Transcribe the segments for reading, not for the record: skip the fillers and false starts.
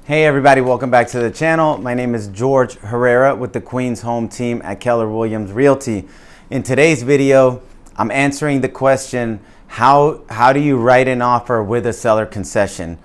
Hey everybody, welcome back to the channel. My name is George Herrera with the Queens Home Team at Keller Williams Realty. In today's video, I'm answering the question, how do you write an offer with a seller concession?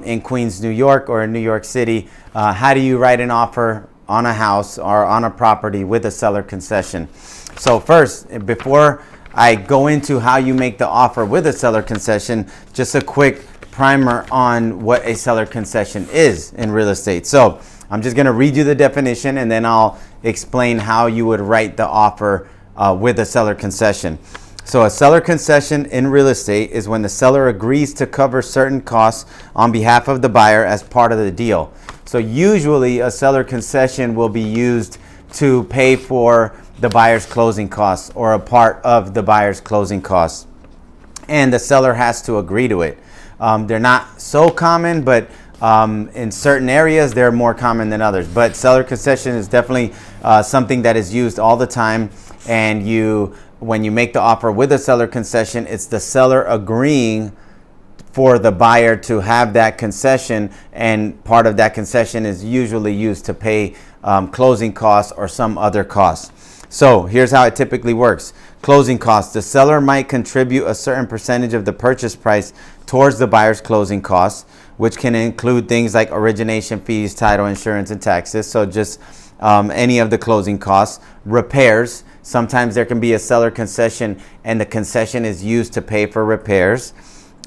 In Queens, New York or in New York City, how do you write an offer on a house or on a property with a seller concession? So first, before I go into how you make the offer with a seller concession, just a quick primer on what a seller concession is in real estate. So I'm just going to read you the definition and then I'll explain how you would write the offer with a seller concession. So a seller concession in real estate is when the seller agrees to cover certain costs on behalf of the buyer as part of the deal. So usually a seller concession will be used to pay for the buyer's closing costs or a part of the buyer's closing costs, and the seller has to agree to it. They're not so common, but in certain areas they're more common than others. But seller concession is definitely something that is used all the time. And when you make the offer with a seller concession, it's the seller agreeing for the buyer to have that concession, and part of that concession is usually used to pay closing costs or some other costs. So here's how it typically works. Closing costs. The seller might contribute a certain percentage of the purchase price towards the buyer's closing costs, which can include things like origination fees, title, insurance, and taxes. So just any of the closing costs. Repairs. Sometimes there can be a seller concession and the concession is used to pay for repairs.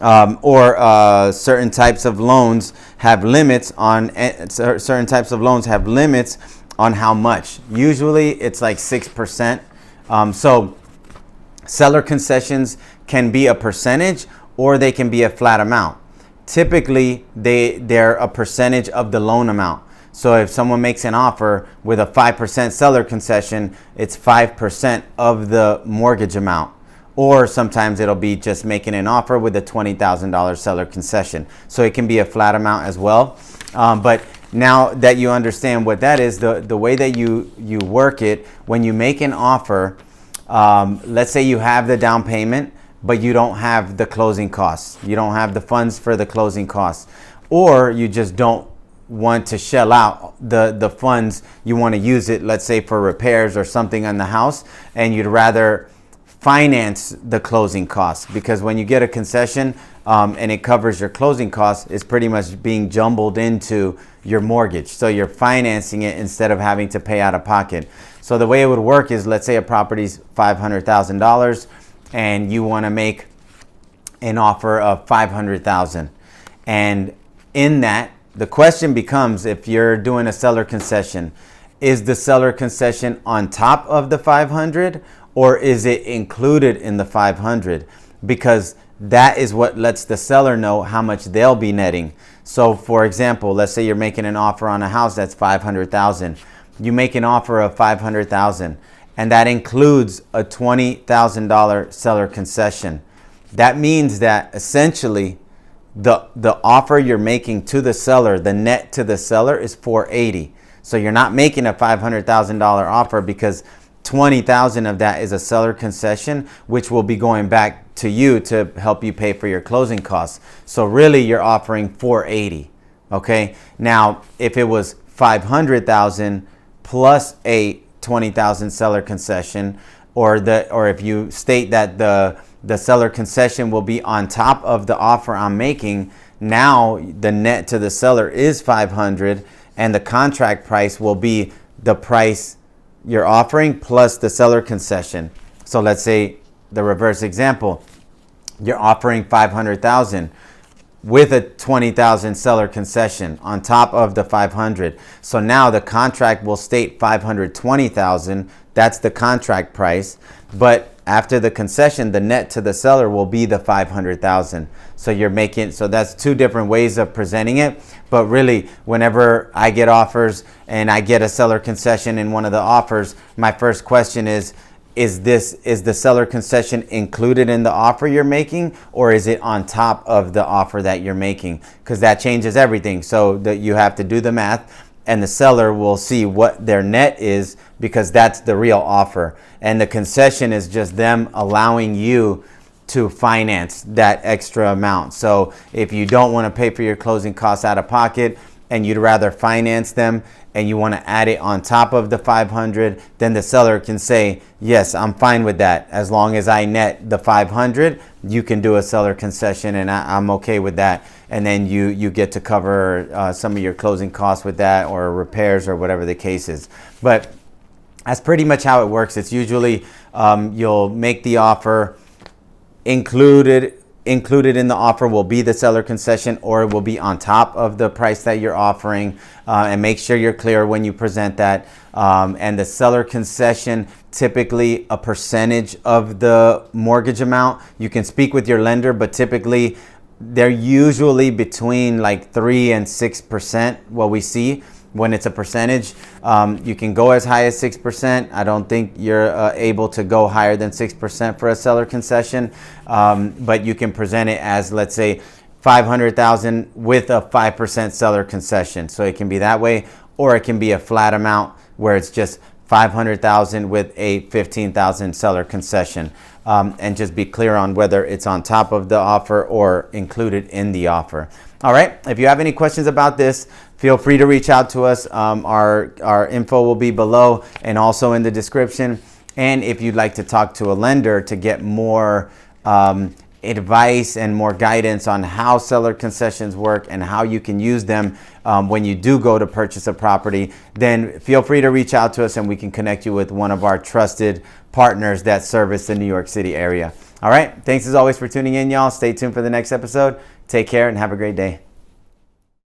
Or certain types of loans have limits on how much. Usually it's like 6%. So seller concessions can be a percentage or they can be a flat amount. Typically they're a percentage of the loan amount. So if someone makes an offer with a 5% seller concession, it's 5% of the mortgage amount. Or sometimes it'll be just making an offer with a $20,000 seller concession. So it can be a flat amount as well. But now that you understand what that is, the way that you work it, when you make an offer, let's say you have the down payment, but you don't have the closing costs. You don't have the funds for the closing costs. Or you just don't want to shell out the funds. You want to use it, let's say, for repairs or something on the house, and you'd rather finance the closing costs, because when you get a concession and it covers your closing costs, it's pretty much being jumbled into your mortgage. So you're financing it instead of having to pay out of pocket. So the way it would work is, let's say a property's $500,000 and you want to make an offer of $500,000. And in that, the question becomes, if you're doing a seller concession, is the seller concession on top of the 500 or is it included in the 500? Because that is what lets the seller know how much they'll be netting. So for example, let's say you're making an offer on a house that's $500,000. You make an offer of $500,000 and that includes a $20,000 seller concession. That means that essentially the offer you're making to the seller, the net to the seller, is $480,000. So you're not making a $500,000 offer because $20,000 of that is a seller concession, which will be going back to you to help you pay for your closing costs. So really you're offering $480,000. Okay. Now, if it was $500,000 plus a $20,000 seller concession, or if you state that the seller concession will be on top of the offer I'm making, now the net to the seller is $500,000 and the contract price will be the price you're offering plus the seller concession. So let's say the reverse example, you're offering $500,000 with a $20,000 seller concession on top of the $500,000. So now the contract will state $520,000. That's the contract price. But after the concession, the net to the seller will be the $500,000. So that's two different ways of presenting it. But really, whenever I get offers and I get a seller concession in one of the offers, my first question is the seller concession included in the offer you're making, or is it on top of the offer that you're making? Because that changes everything. So that you have to do the math, and the seller will see what their net is, because that's the real offer. And the concession is just them allowing you to finance that extra amount. So if you don't want to pay for your closing costs out of pocket, and you'd rather finance them and you want to add it on top of the 500, then the seller can say, yes, I'm fine with that. As long as I net the 500, you can do a seller concession, and I'm okay with that. And then you get to cover some of your closing costs with that, or repairs, or whatever the case is. But that's pretty much how it works. It's usually you'll make the offer, included in the offer will be the seller concession, or it will be on top of the price that you're offering, and make sure you're clear when you present that. And the seller concession, typically a percentage of the mortgage amount. You can speak with your lender, but typically they're usually between like 3 and 6%, what we see. When it's a percentage, you can go as high as 6%. I don't think you're able to go higher than 6% for a seller concession, but you can present it as, let's say, $500,000 with a 5% seller concession. So it can be that way, or it can be a flat amount where it's just $500,000 with a $15,000 seller concession, and just be clear on whether it's on top of the offer or included in the offer. All right. If you have any questions about this, feel free to reach out to us. Our info will be below and also in the description. And if you'd like to talk to a lender to get more advice and more guidance on how seller concessions work and how you can use them when you do go to purchase a property, then feel free to reach out to us and we can connect you with one of our trusted partners that service the New York City area. All right. Thanks as always for tuning in, y'all. Stay tuned for the next episode. Take care and have a great day.